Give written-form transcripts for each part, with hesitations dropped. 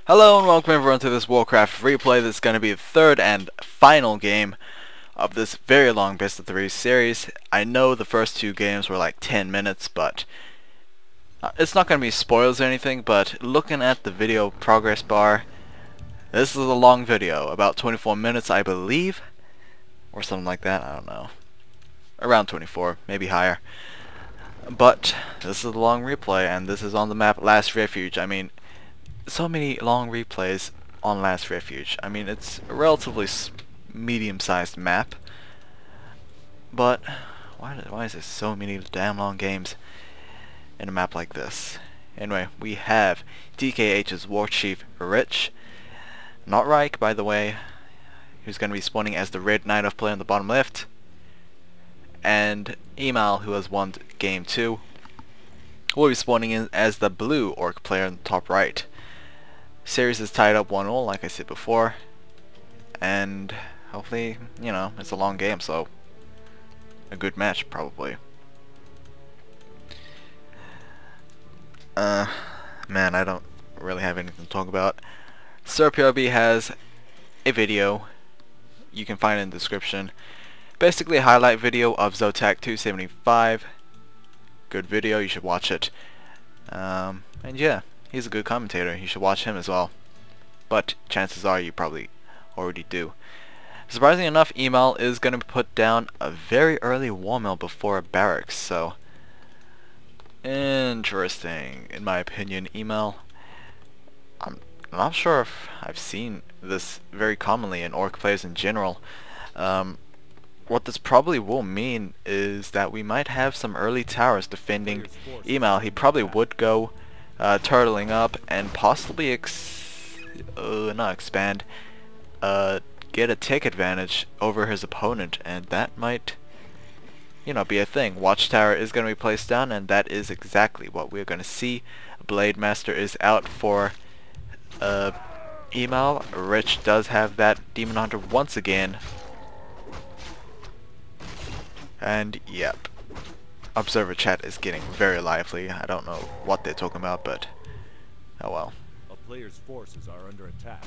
Hello and welcome everyone to this Warcraft replay. This is going to be the third and final game of this very long best of 3 series. I know the first two games were like 10 minutes, but it's not going to be spoilers or anything, but looking at the video progress bar, this is a long video, about 24 minutes I believe, or something like that, I don't know. Around 24, maybe higher. But this is a long replay, and this is on the map Last Refuge. I mean, so many long replays on Last Refuge. I mean, it's a relatively medium-sized map, but why is there so many damn long games in a map like this? Anyway, we have DkH.WarchiefRich, not Reich, by the way, who's going to be spawning as the Red Knight of player in the bottom left, and eMaL, who has won game 2, will be spawning in as the blue orc player in the top right. Series is tied up 1-1, like I said before, and hopefully, you know, it's a long game, so a good match probably. Man, I don't really have anything to talk about. SirPurebe has a video you can find in the description. Basically a highlight video of ZOTAC 275. Good video, you should watch it. And yeah, he's a good commentator, you should watch him as well. But chances are you probably already do. Surprisingly enough, eMaL is going to put down a very early wall mill before a barracks, so interesting in my opinion. eMaL, I'm not sure if I've seen this very commonly in orc players in general. What this probably will mean is that we might have some early towers defending eMaL. He probably would go turtling up and possibly get a tick advantage over his opponent, and that might, you know, be a thing. Watchtower is going to be placed down, and that is exactly what we're going to see. Blade Master is out for eMaL. Rich does have that Demon Hunter once again. And yep, observer chat is getting very lively. I don't know what they're talking about, but oh well. A player's forces are under attack.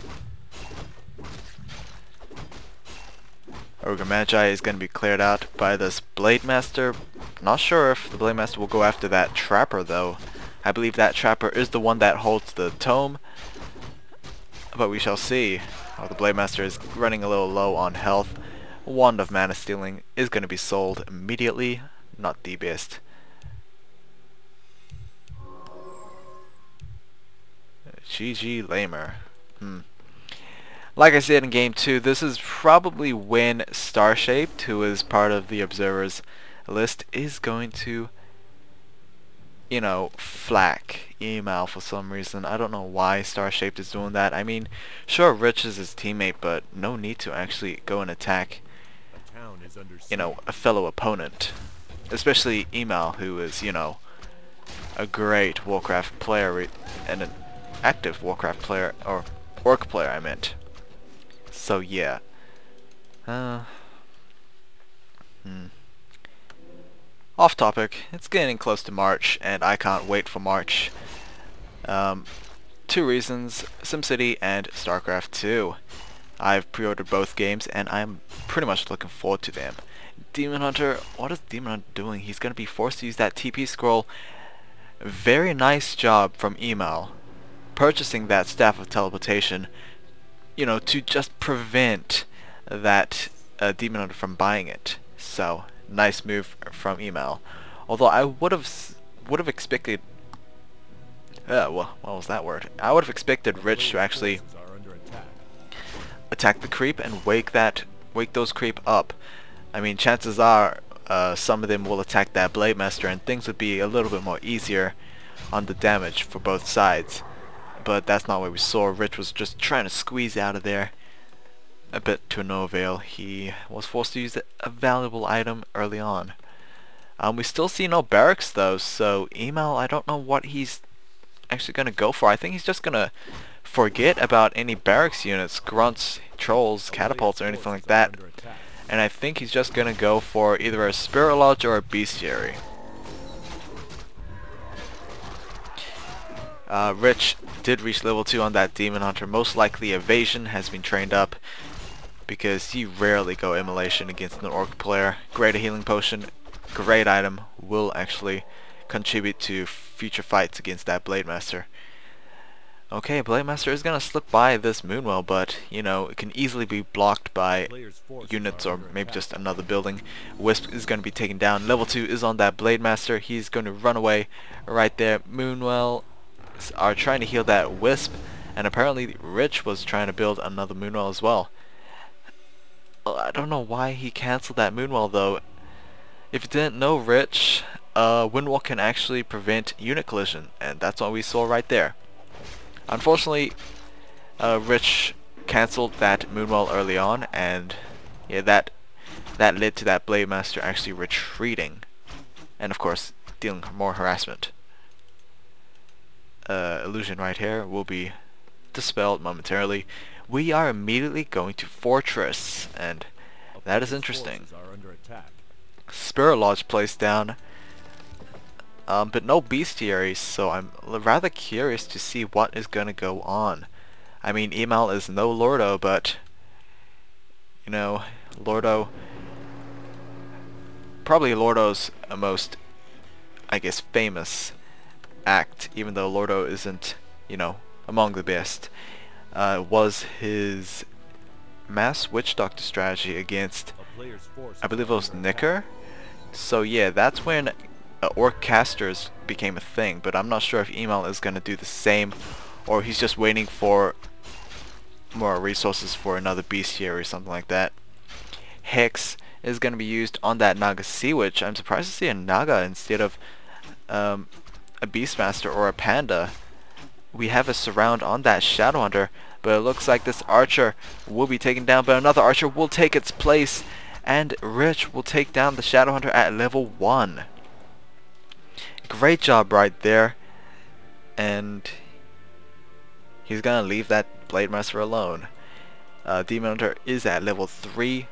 Ogre Magi is going to be cleared out by this Blade Master. Not sure if the Blade Master will go after that Trapper though. I believe that Trapper is the one that holds the tome, but we shall see. Oh, the Blade Master is running a little low on health. Wand of Mana Stealing is going to be sold immediately. Not the best. GG Lamer. Like I said in game 2, this is probably when Starshaped, who is part of the observers list, is going to, you know, flack eMaL for some reason. I don't know why Starshaped is doing that. I mean, sure, Rich is his teammate, but no need to actually go and attack, you know, a fellow opponent. Especially eMaL, who is, you know, a great Warcraft player and an active Warcraft player, or orc player I meant. So yeah. Off topic, it's getting close to March, and I can't wait for March. 2 reasons, SimCity and StarCraft 2. I've pre-ordered both games, and I'm pretty much looking forward to them. Demon Hunter, what is Demon Hunter doing? He's going to be forced to use that TP scroll. Very nice job from eMaL, purchasing that Staff of Teleportation, you know, to just prevent that Demon Hunter from buying it. So, nice move from eMaL. Although I would have expected, what was that word? I would have expected Rich to actually attack the creep and wake those creep up. I mean, chances are some of them will attack that Blade Master, and things would be a little bit more easier on the damage for both sides. But that's not what we saw. Rich was just trying to squeeze out of there, a bit to no avail. He was forced to use a valuable item early on. We still see no barracks though, so eMaL, I don't know what he's actually going to go for. I think he's just going to forget about any barracks units, grunts, trolls, catapults, or anything like that. And I think he's just going to go for either a Spirit Lodge or a Bestiary. Rich did reach level 2 on that Demon Hunter. Most likely Evasion has been trained up because you rarely go Immolation against an Orc player. Greater Healing Potion, great item, will actually contribute to future fights against that Blade Master. Okay, Blade Master is gonna slip by this Moonwell, but you know, it can easily be blocked by units or maybe just another building. Wisp is gonna be taken down. Level 2 is on that Blade Master. He's gonna run away right there. Moonwell are trying to heal that Wisp, and apparently Rich was trying to build another Moonwell as well. I don't know why he cancelled that Moonwell though. If you didn't know, Rich, Windwall can actually prevent unit collision, and that's what we saw right there. Unfortunately, Rich cancelled that Moonwell early on, and yeah, that led to that Blade Master actually retreating, and of course dealing more harassment. Illusion right here will be dispelled momentarily. We are immediately going to Fortress, and that is interesting. Spirit Lodge placed down, but no bestiaries, so I'm rather curious to see what is going to go on. I mean, eMaL is no Lordo, but you know, Lordo, probably Lordo's most, I guess, famous act, even though Lordo isn't, you know, among the best, was his mass Witch Doctor strategy against, I believe it was Nicker. So yeah, that's when Orc casters became a thing, but I'm not sure if eMaL is going to do the same, or he's just waiting for more resources for another bestiary or something like that. Hex is going to be used on that Naga Sea Witch. I'm surprised to see a Naga instead of a Beastmaster or a Panda. We have a surround on that Shadowhunter, but it looks like this Archer will be taken down, but another Archer will take its place, and Rich will take down the Shadowhunter at level 1. Great job right there, and he's gonna leave that Blade Master alone. Demon Hunter is at level 3,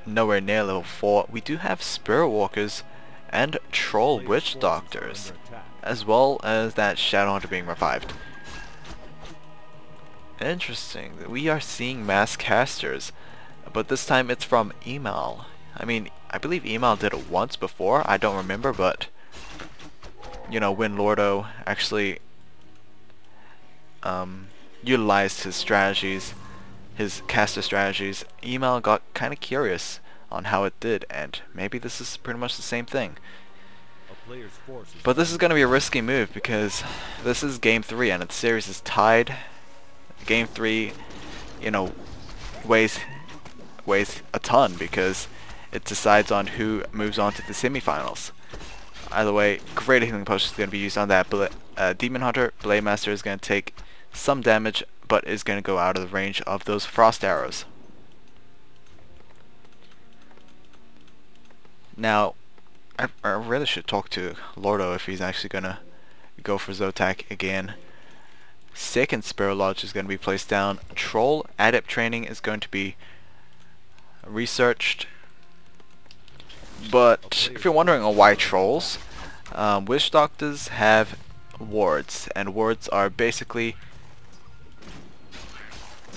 nowhere near level 4. We do have Spirit Walkers and Troll Witch Doctors, as well as that Shadowhunter being revived. Interesting, we are seeing mass casters, but this time it's from eMaL. I mean, I believe eMaL did it once before, I don't remember, but you know, when Lordo actually utilized his strategies, his caster strategies, eMaL got kind of curious on how it did, and maybe this is pretty much the same thing. But this is going to be a risky move because this is game 3 and the series is tied. Game 3, you know, weighs a ton because it decides on who moves on to the semifinals. Either way, Greater Healing Potion is going to be used on that Demon Hunter. Blade Master is going to take some damage, but is going to go out of the range of those Frost Arrows. Now, I really should talk to Lordo if he's actually going to go for ZOTAC again. Second Spirit Lodge is going to be placed down. Troll Adept Training is going to be researched. But if you're wondering why Trolls, Witch Doctors have wards, and wards are basically,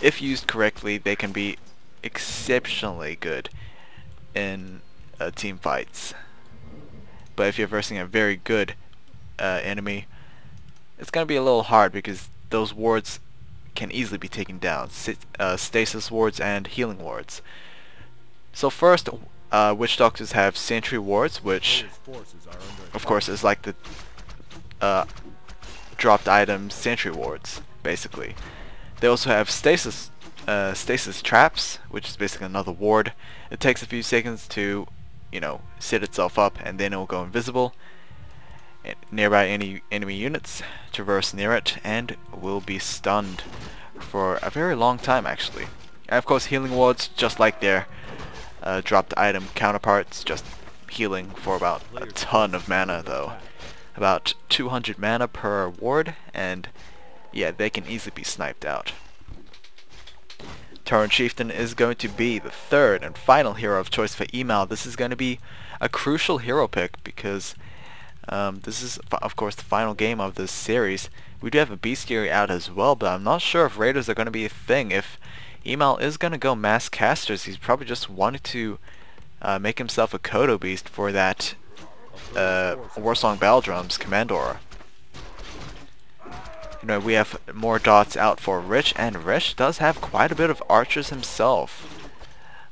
if used correctly, they can be exceptionally good in team fights. But if you're versing a very good enemy, it's going to be a little hard because those wards can easily be taken down. Stasis wards and healing wards. So first, Witch Doctors have Sentry wards, which of course is like the dropped item Sentry wards, basically. They also have Stasis traps, which is basically another ward. It takes a few seconds to, you know, set itself up, and then it will go invisible nearby any enemy units, traverse near it, and will be stunned for a very long time actually. And of course healing wards, just like their dropped item counterparts, just healing for about a ton of mana though. About 200 mana per ward, and yeah, they can easily be sniped out. Tauren Chieftain is going to be the third and final hero of choice for eMaL. This is going to be a crucial hero pick because This is, of course, the final game of this series. We do have a bestiary out as well, but I'm not sure if raiders are going to be a thing. If eMaL is going to go mass casters, he's probably just wanted to make himself a Kodo beast for that Warsong Battle Drums Commandor. You know, we have more dots out for Rich, and Rich does have quite a bit of archers himself.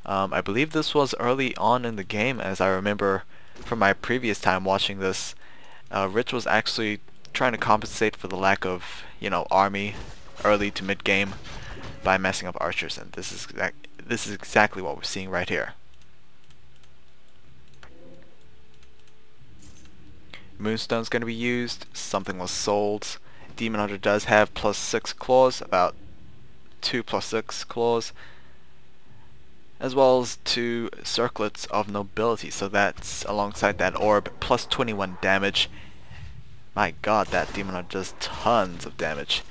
I believe this was early on in the game, as I remember from my previous time watching this. Rich was actually trying to compensate for the lack of, you know, army early to mid game by messing up archers, and this is exactly what we're seeing right here. Moonstone's going to be used. Something was sold. Demon Hunter does have +6 claws, about 2 +6 claws, as well as 2 circlets of nobility, so that's alongside that orb, +21 damage. My god, that Demon Hunter does tons of damage.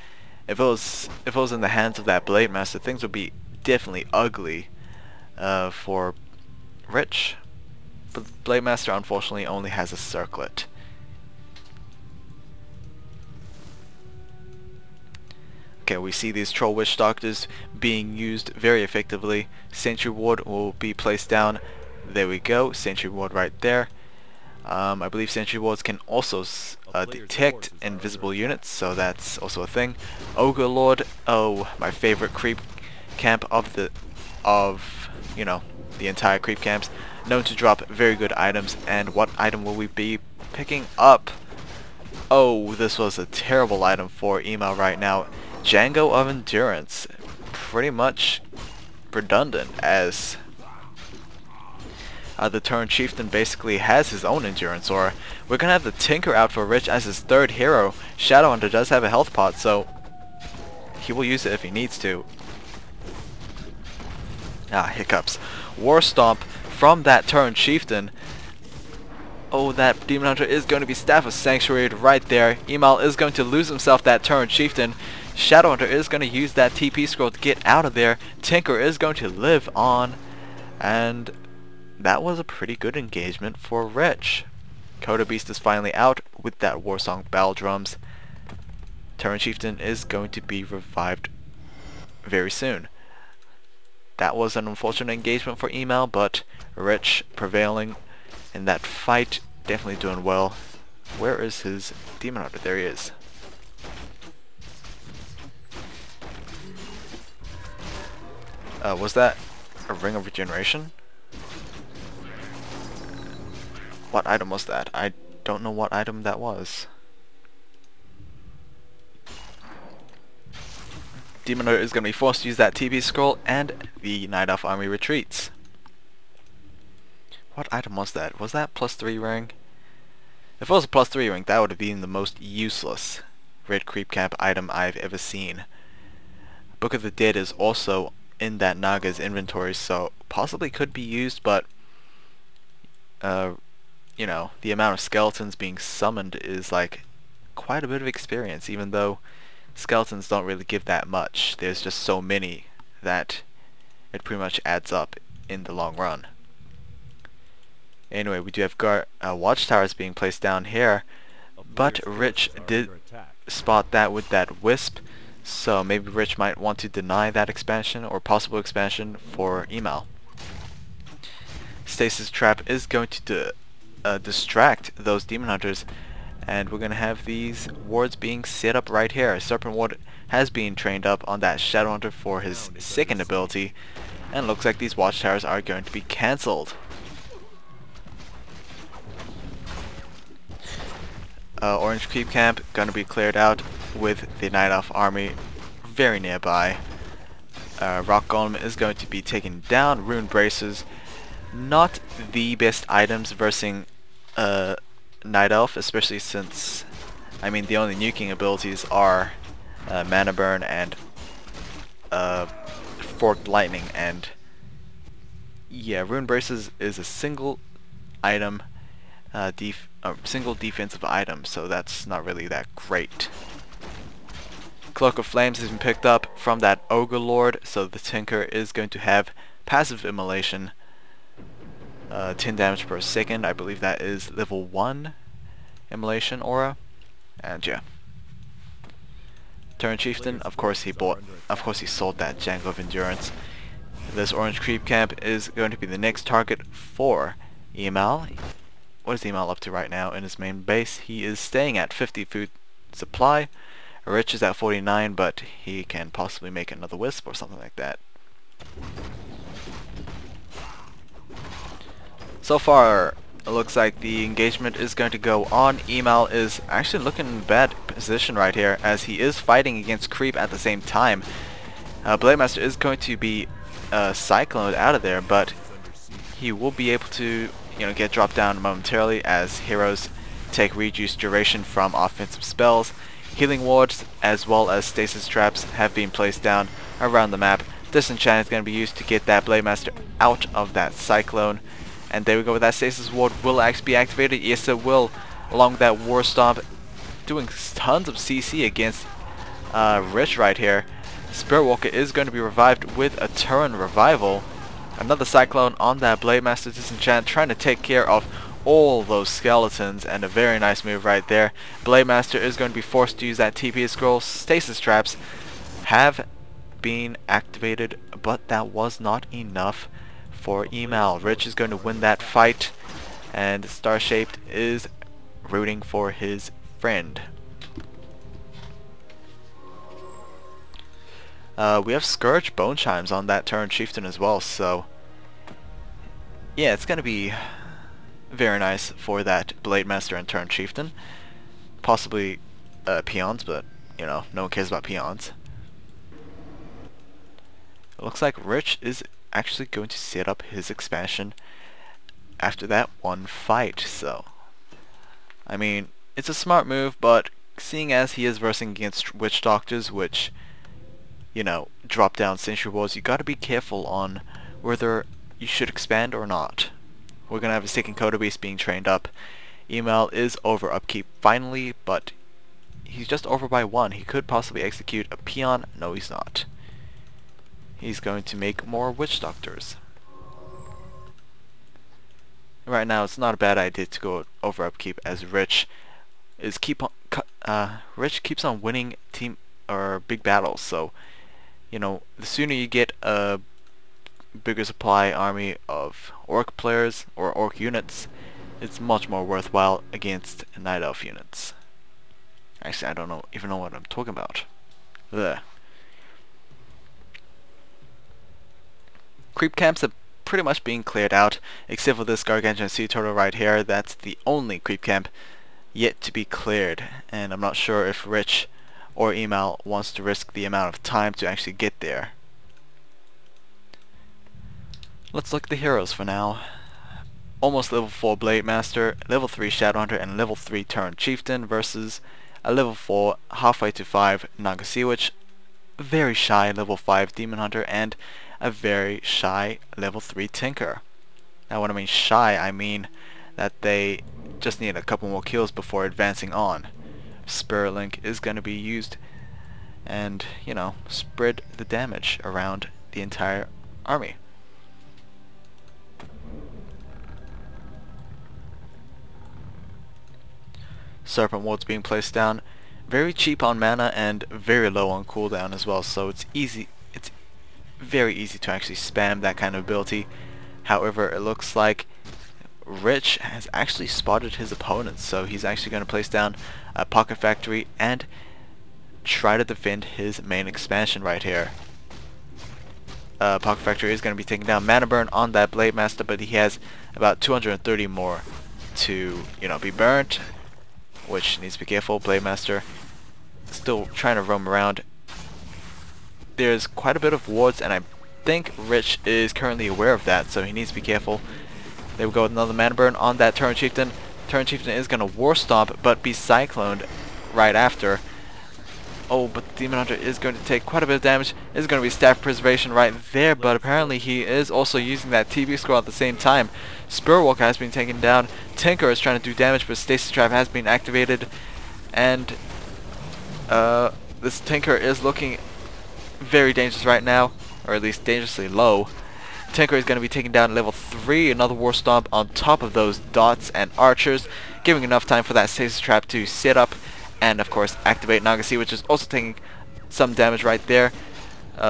If it was in the hands of that Blade Master, things would be definitely ugly for Rich. But Blade Master unfortunately only has a circlet. Okay, we see these Troll Witch Doctors being used very effectively. Sentry Ward will be placed down. There we go, Sentry Ward right there. I believe Sentry Wards can also detect invisible units, so that's also a thing. Ogre Lord, oh, my favorite creep camp of the entire creep camps, known to drop very good items. And what item will we be picking up? Oh, this was a terrible item for eMaL right now. Django of Endurance, pretty much redundant, as the Turn Chieftain basically has his own endurance. Or we're gonna have the Tinker out for Rich as his third hero. Shadowhunter does have a health pot, so he will use it if he needs to. Hiccups. War Stomp from that Turn Chieftain. Oh, that Demon Hunter is going to be Staff of Sanctuary right there. eMaL is going to lose himself that Turn Chieftain. Shadowhunter is going to use that TP scroll to get out of there. Tinker is going to live on. And that was a pretty good engagement for Rich. Kodo Beast is finally out with that Warsong Battle Drums. Turn Chieftain is going to be revived very soon. That was an unfortunate engagement for eMaL, but Rich prevailing in that fight, definitely doing well. Where is his Demon Hunter? There he is. Was that a Ring of Regeneration? What item was that? I don't know what item that was. Demon Hunter is going to be forced to use that TP scroll, and the Night Elf army retreats. What item was that? Was that +3 ring? If it was a +3 ring, that would have been the most useless Red Creep Camp item I've ever seen. Book of the Dead is also in that Naga's inventory, so possibly could be used, but you know, the amount of skeletons being summoned is like quite a bit of experience, even though skeletons don't really give that much. There's just so many that it pretty much adds up in the long run. Anyway, we do have watchtowers being placed down here, but Rich did spot that with that Wisp, so maybe Rich might want to deny that expansion or possible expansion for eMaL. Stasis Trap is going to distract those Demon Hunters, and we're going to have these wards being set up right here. Serpent Ward has been trained up on that Shadowhunter for his second ability, and looks like these watchtowers are going to be cancelled. Orange Creep Camp going to be cleared out with the Night Elf army very nearby. Rock Golem is going to be taken down. Rune Braces, not the best items versus Night Elf, especially since, I mean, the only nuking abilities are Mana Burn and Forked Lightning, and yeah, Rune Braces is a single item, single defensive item, so that's not really that great. Cloak of Flames has been picked up from that Ogre Lord, so the Tinker is going to have passive immolation, 10 damage per second. I believe that is level 1, Immolation Aura, and yeah. Turn Chieftain, of course he sold that Django of Endurance. This orange creep camp is going to be the next target for eMaL. What is eMaL up to right now in his main base? He is staying at 50 food supply. Rich is at 49, but he can possibly make another wisp or something like that. So far, it looks like the engagement is going to go on. eMaL is actually looking in a bad position right here, as he is fighting against creep at the same time. Blademaster is going to be cycloned out of there, but he will be able to, get dropped down momentarily as heroes take reduced duration from offensive spells. Healing wards as well as stasis traps have been placed down around the map. This enchant is going to be used to get that Blademaster out of that cyclone. And there we go, that stasis ward will actually be activated. Yes, it will, along with that war stomp, doing tons of CC against Rich right here. Spirit Walker is going to be revived with a turn revival. Another cyclone on that Blademaster disenchant, trying to take care of all those skeletons, and a very nice move right there. Blademaster is going to be forced to use that TP scroll. Stasis traps have been activated, but that was not enough for eMaL. Rich is going to win that fight, and Starshaped is rooting for his friend. We have Scourge Bone Chimes on that turn Chieftain as well, so yeah, it's gonna be very nice for that Blademaster and turn Chieftain. Possibly peons, but no one cares about peons. It looks like Rich is actually going to set up his expansion after that one fight, so I mean, it's a smart move, but seeing as he is versing against Witch Doctors, which drop down Sentry Walls, you gotta be careful on whether you should expand or not. We're gonna have a second Coda Beast being trained up. eMaL is over upkeep finally, but he's just over by 1. He could possibly execute a peon. No, he's not. He's going to make more Witch Doctors. Right now, it's not a bad idea to go over upkeep, as Rich keeps on winning team or big battles. So, the sooner you get a bigger supply army of orc players or orc units, it's much more worthwhile against night elf units. Actually, I don't even know what I'm talking about. Ugh. Creep camps are pretty much being cleared out, except for this Gargantuan Sea Turtle right here. That's the only creep camp yet to be cleared, and I'm not sure if Rich or eMaL wants to risk the amount of time to actually get there. Let's look at the heroes for now. Almost level 4 Blademaster, level 3 Shadowhunter, and level 3 Turn Chieftain versus a level 4 halfway to 5 Naga Sea Witch, very shy level 5 Demon Hunter, and a very shy level 3 Tinker. Now when I mean shy, I mean that they just need a couple more kills before advancing on. Spirit Link is going to be used and, spread the damage around the entire army. Serpent Wards being placed down, very cheap on mana and very low on cooldown as well, so it's very easy to actually spam that kind of ability. However, it looks like Rich has actually spotted his opponents, so he's actually going to place down a Pocket Factory and try to defend his main expansion right here. Pocket Factory is going to be taking down Mana Burn on that Blademaster, but he has about 230 more to, be burnt, which needs to be careful. Blademaster still trying to roam around. There's quite a bit of wards, and I think Rich is currently aware of that, so he needs to be careful. There we go with another Mana Burn on that Turn Chieftain. Turn Chieftain is going to War Stomp, but be cycloned right after. Oh, but the Demon Hunter is going to take quite a bit of damage. Is going to be Staff Preservation right there, but apparently he is also using that TB scroll at the same time. Spirit Walker has been taken down. Tinker is trying to do damage, but Stasis Trap has been activated. And this Tinker is looking very dangerous right now, or at least dangerously low. Tinker is going to be taken down at level 3, another War Stomp on top of those dots and archers. giving enough time for that stasis trap to sit up and of course activate Nagase, which is also taking some damage right there.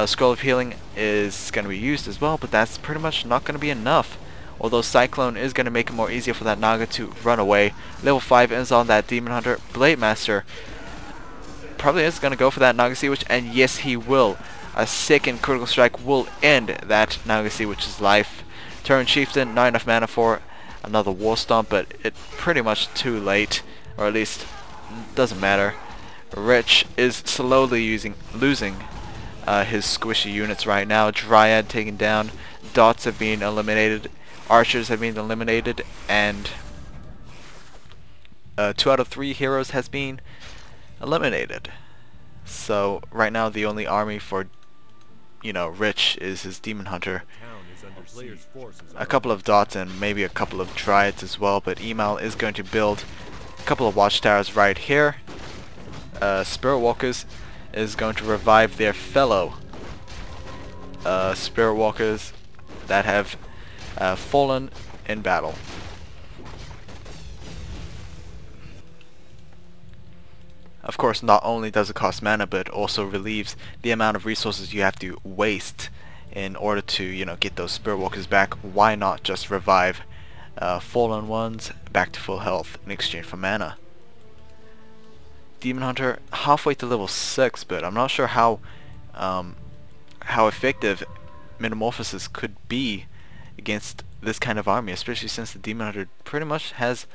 Scroll of Healing is going to be used as well, but that's pretty much not going to be enough. Although Cyclone is going to make it more easier for that Naga to run away. Level 5 ends on that Demon Hunter. Blade Master probably is going to go for that Nagase Witch, and yes he will. A second critical strike will end that Nagase Witch's life. Turn Chieftain, not enough mana for another War Stomp, but it's pretty much too late, or at least doesn't matter. Rich is slowly losing his squishy units right now. Dryad taken down, Dots have been eliminated, Archers have been eliminated, and 2 out of 3 heroes has been eliminated. So right now the only army for Rich is his Demon Hunter, a couple of Dots, and maybe a couple of Dryads as well. But eMaL is going to build a couple of Watchtowers right here. Spirit Walkers is going to revive their fellow Spirit Walkers that have fallen in battle. Of course, not only does it cost mana, but it also relieves the amount of resources you have to waste in order to, get those Spirit Walkers back. Why not just revive fallen ones back to full health in exchange for mana? Demon Hunter halfway to level 6, but I'm not sure how effective Metamorphosis could be against this kind of army, especially since the Demon Hunter pretty much has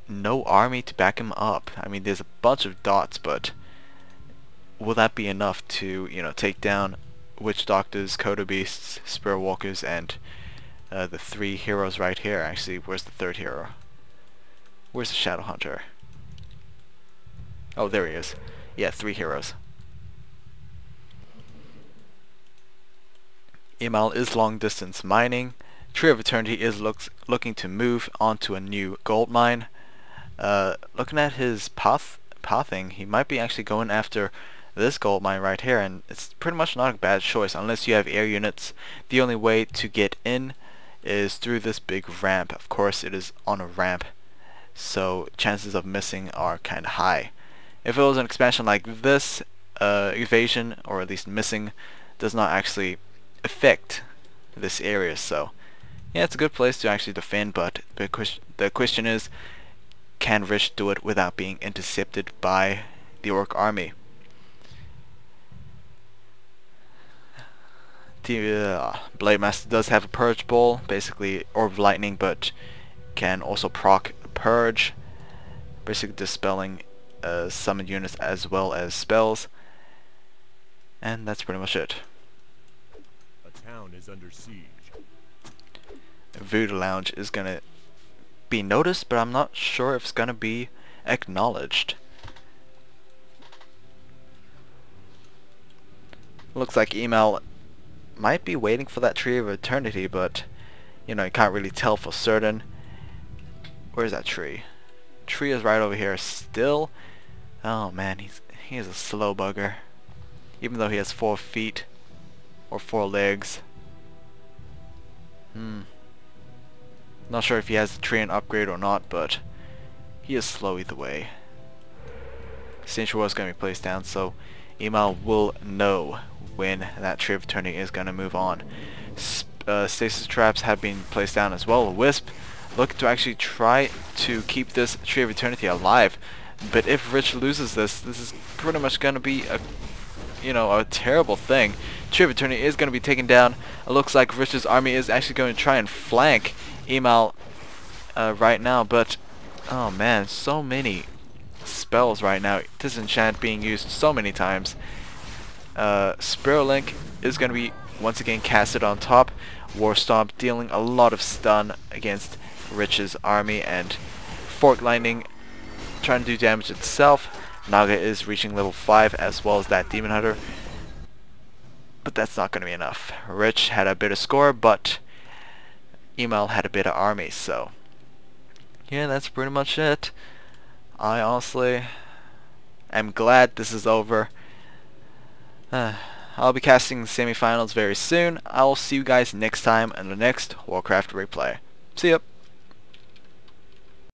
no army to back him up. I mean, there's a bunch of Dots, but will that be enough to, take down Witch Doctors, Coda Beasts, Spirit Walkers, and the 3 heroes right here? Actually, where's the 3rd hero? Where's the Shadow Hunter? Oh, there he is. Yeah, 3 heroes. eMaL is long distance mining. Tree of Eternity is looking to move onto a new gold mine. Looking at his pathing, he might be actually going after this gold mine right here, and it's pretty much not a bad choice unless you have air units. The only way to get in is through this big ramp. Of course, it is on a ramp, so chances of missing are kind of high. If it was an expansion like this, evasion, or at least missing, does not actually affect this area. So yeah, it's a good place to actually defend, but the question is, can Rich do it without being intercepted by the Orc army? The Blade Master does have a Purge Ball, basically Orb of Lightning, but can also proc Purge, basically dispelling summon units as well as spells. And that's pretty much it. A town is under siege. Voodoo Lounge is gonna be noticed, but I'm not sure if it's gonna be acknowledged. Looks like eMaL might be waiting for that Tree of Eternity, but you can't really tell for certain. Where's that tree? Tree is right over here still. Oh man, he's a slow bugger. Even though he has 4 feet or 4 legs. Not sure if he has the tree and upgrade or not, but he is slow either way. Signature War is going to be placed down, so eMaL will know when that Tree of Eternity is going to move on. Stasis traps have been placed down as well. Wisp looking to actually try to keep this Tree of Eternity alive, but if Rich loses this is pretty much going to be a terrible thing. Tree of Eternity is going to be taken down. It looks like Rich's army is actually going to try and flank eMaL right now, but oh man, so many spells right now. Disenchant being used so many times. Spirit Link is going to be once again casted on top. War Stomp dealing a lot of stun against Rich's army, and Fork Lightning trying to do damage itself. Naga is reaching level 5 as well as that Demon Hunter, but that's not going to be enough. Rich had a better score, but eMaL had a better army, so yeah, that's pretty much it. I honestly am glad this is over. I'll be casting the semifinals very soon. I'll see you guys next time in the next Warcraft replay. See ya!